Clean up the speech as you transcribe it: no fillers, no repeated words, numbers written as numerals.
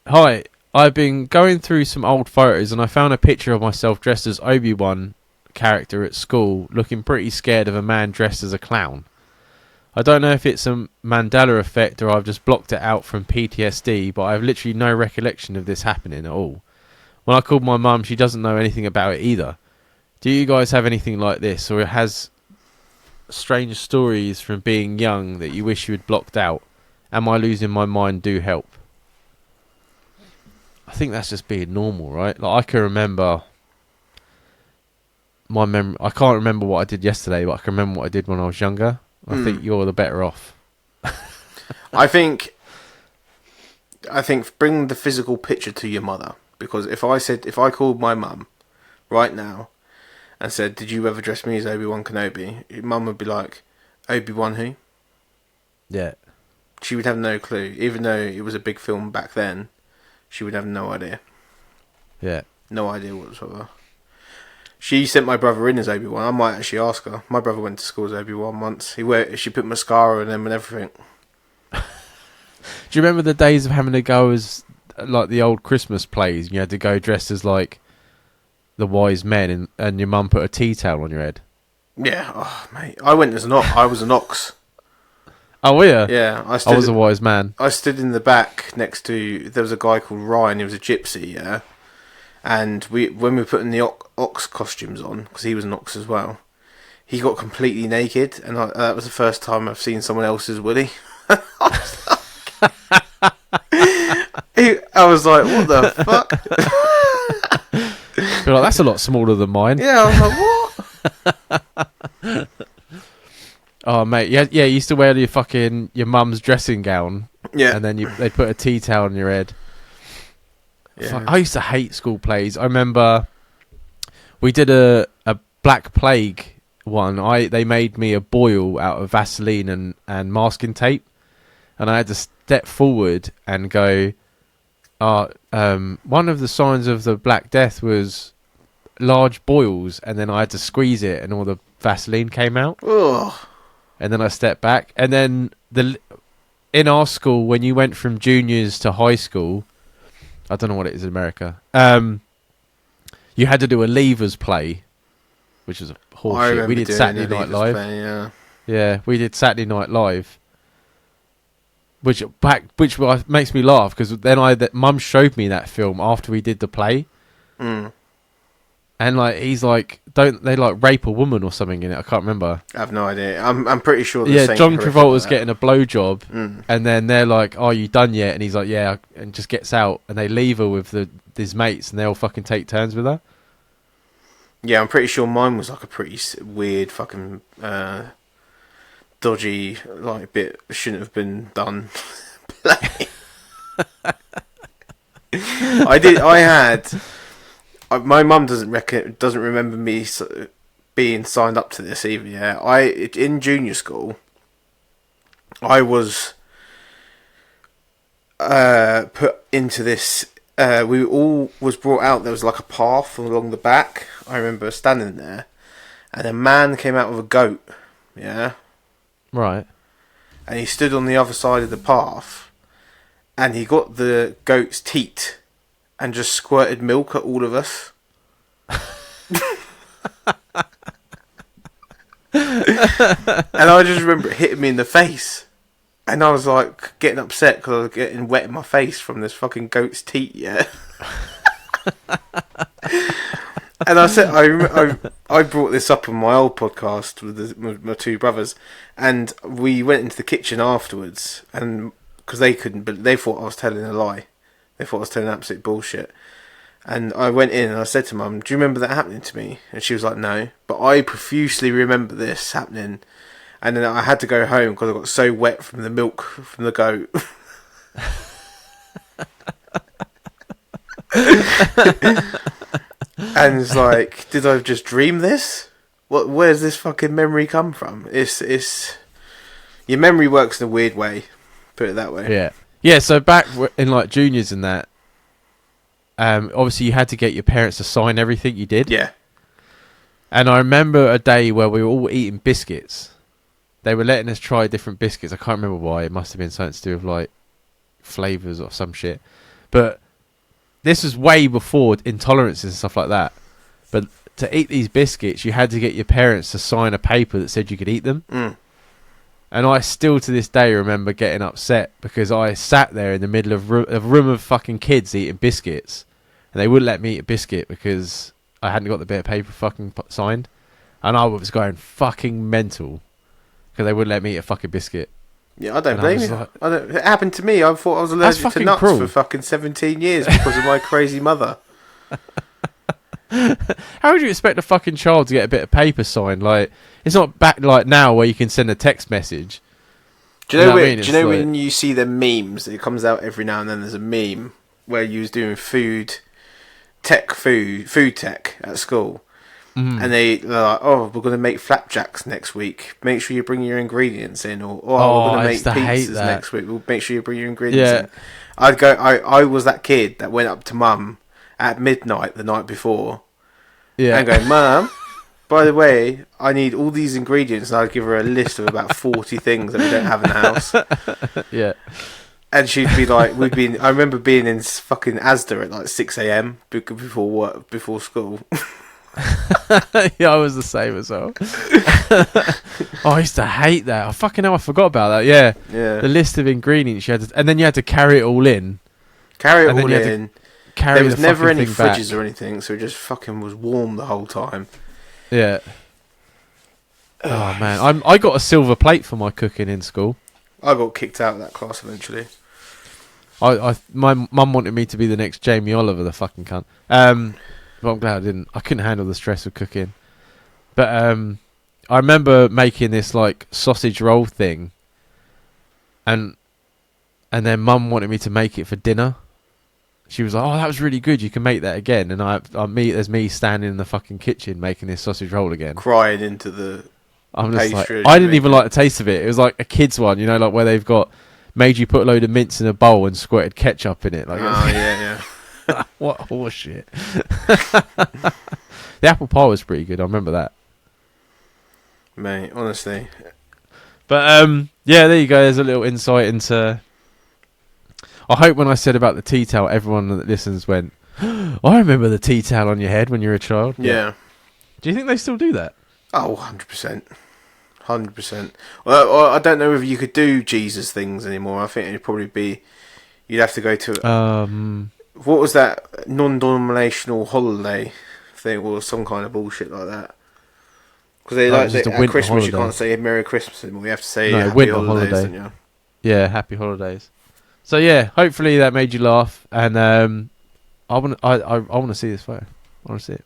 Hi, I've been going through some old photos and I found a picture of myself dressed as Obi-Wan character at school, looking pretty scared of a man dressed as a clown. I don't know if it's a Mandela effect or I've just blocked it out from PTSD, but I have literally no recollection of this happening at all. When I called my mum, she doesn't know anything about it either. Do you guys have anything like this, or it has strange stories from being young that you wish you had blocked out? Am I losing my mind? Do help. I think that's just being normal, right? Like, I can remember my memory. I can't remember what I did yesterday, but I can remember what I did when I was younger. I think you're the better off. I think bring the physical picture to your mother, because if I called my mum right now and said, "Did you ever dress me as Obi-Wan Kenobi?" Your mum would be like, "Obi-Wan who?" Yeah. She would have no clue, even though it was a big film back then. She would have no idea. Yeah. No idea whatsoever. She sent my brother in as Obi-Wan. I might actually ask her. My brother went to school as Obi-Wan once. She put mascara on him and everything. Do you remember the days of having to go as like the old Christmas plays? And you had to go dressed as like the wise men, and your mum put a tea towel on your head. Yeah, oh mate, I went as an ox. I was an ox. Oh, were you? Yeah, I was a wise man. I stood in the back next to. There was a guy called Ryan. He was a gypsy. Yeah. And when we were putting the ox costumes on, because he was an ox as well, he got completely naked, and that was the first time I've seen someone else's willy. I was like, what the fuck? You're like, that's a lot smaller than mine. Yeah, I was like, what? Oh, mate, yeah, you used to wear your mum's dressing gown, Yeah, and then they put a tea towel on your head. Yeah. I used to hate school plays. I remember we did a Black Plague one. They made me a boil out of Vaseline and masking tape, and I had to step forward and go, one of the signs of the Black Death was large boils, and then I had to squeeze it and all the Vaseline came out. Ugh. And then I stepped back, and then in our school, when you went from juniors to high school, I don't know what it is in America. You had to do a levers play, which was a horseshit. We did Saturday Night Live. Yeah, we did Saturday Night Live, which makes me laugh because then Mum showed me that film after we did the play, and like he's like, don't they like rape a woman or something in it? I can't remember. I have no idea. I'm pretty sure. John Travolta's getting a blowjob, and then they're like, "Are you done yet?" And he's like, "Yeah," and just gets out, and they leave her with his mates, and they all fucking take turns with her. Yeah, I'm pretty sure mine was like a pretty weird fucking dodgy like bit shouldn't have been done. Play. My mum doesn't remember me being signed up to this either. Yeah, in junior school, I was put into this. We all was brought out. There was like a path along the back. I remember standing there, and a man came out with a goat. Yeah, right. And he stood on the other side of the path, and he got the goat's teat and just squirted milk at all of us. And I just remember it hitting me in the face. And I was like getting upset because I was getting wet in my face from this fucking goat's teat, yeah. And I said, I brought this up on my old podcast with my two brothers, and we went into the kitchen afterwards, and because they couldn't, but they thought I was telling a lie. They thought I was telling absolute bullshit. And I went in and I said to Mum, "Do you remember that happening to me?" And she was like, "No." But I profusely remember this happening. And then I had to go home because I got so wet from the milk from the goat. And it's like, did I just dream this? Where's this fucking memory come from? It's your memory works in a weird way. Put it that way. Yeah. So back in like juniors and that, obviously you had to get your parents to sign everything you did. Yeah. And I remember a day where we were all eating biscuits. they were letting us try different biscuits. I can't remember why. It must have been something to do with like flavors or some shit. But this was way before intolerances and stuff like that. But to eat these biscuits, you had to get your parents to sign a paper that said you could eat them. And I still to this day remember getting upset because I sat there in the middle of a room of fucking kids eating biscuits, and they wouldn't let me eat a biscuit because I hadn't got the bit of paper fucking signed, and I was going fucking mental because they wouldn't let me eat a fucking biscuit. Yeah, I don't blame you. Like, it happened to me. I thought I was allergic to nuts cruel. For fucking 17 years because of my crazy mother. How would you expect a fucking child to get a bit of paper signed? Like, it's not back like now where you can send a text message. Do you know, when you see the memes? It comes out every now and then. There's a meme where you was doing food tech at school. And they're like, oh, we're going to make flapjacks next week. Make sure you bring your ingredients in. Or, we're going to make pizzas next week. We'll make sure you bring your ingredients in. I was that kid that went up to mum at midnight the night before. And go, Mum, by the way, I need all these ingredients. And I'd give her a list of about 40 things that we don't have in the house. Yeah. And she'd be like, I remember being in fucking Asda at like 6 a.m. before school. Yeah, I was the same as well. I used to hate that. I forgot about that. Yeah. The list of ingredients you had to, and then you had to carry it all in. There was never any fridges or anything, so it just fucking was warm the whole time. Yeah. Oh man, I got a silver plate for my cooking in school. I got kicked out of that class eventually. My mum wanted me to be the next Jamie Oliver, the fucking cunt. But I'm glad I didn't. I couldn't handle the stress of cooking. But I remember making this like sausage roll thing, and then mum wanted me to make it for dinner. She was like, "Oh, that was really good. You can make that again." And there's me standing in the fucking kitchen making this sausage roll again, crying into the. I'm just like, I didn't even like the taste of it. It was like a kid's one, you know, like where they've made you put a load of mince in a bowl and squirted ketchup in it. Like, yeah. What horseshit. The apple pie was pretty good. I remember that. Mate, honestly. But yeah, there you go. There's a little insight into. I hope when I said about the tea towel, everyone that listens went, I remember the tea towel on your head when you were a child. Yeah. Do you think they still do that? Oh, 100%. 100%. Well, I don't know if you could do Jesus things anymore. I think it'd probably be. You'd have to go to. What was that non-denominational holiday thing, or some kind of bullshit like that? Because at Christmas holiday. You can't say Merry Christmas anymore. You have to say Happy Holidays, don't you? Yeah, Happy Holidays. So yeah, hopefully that made you laugh, and I want to see this photo. I want to see it.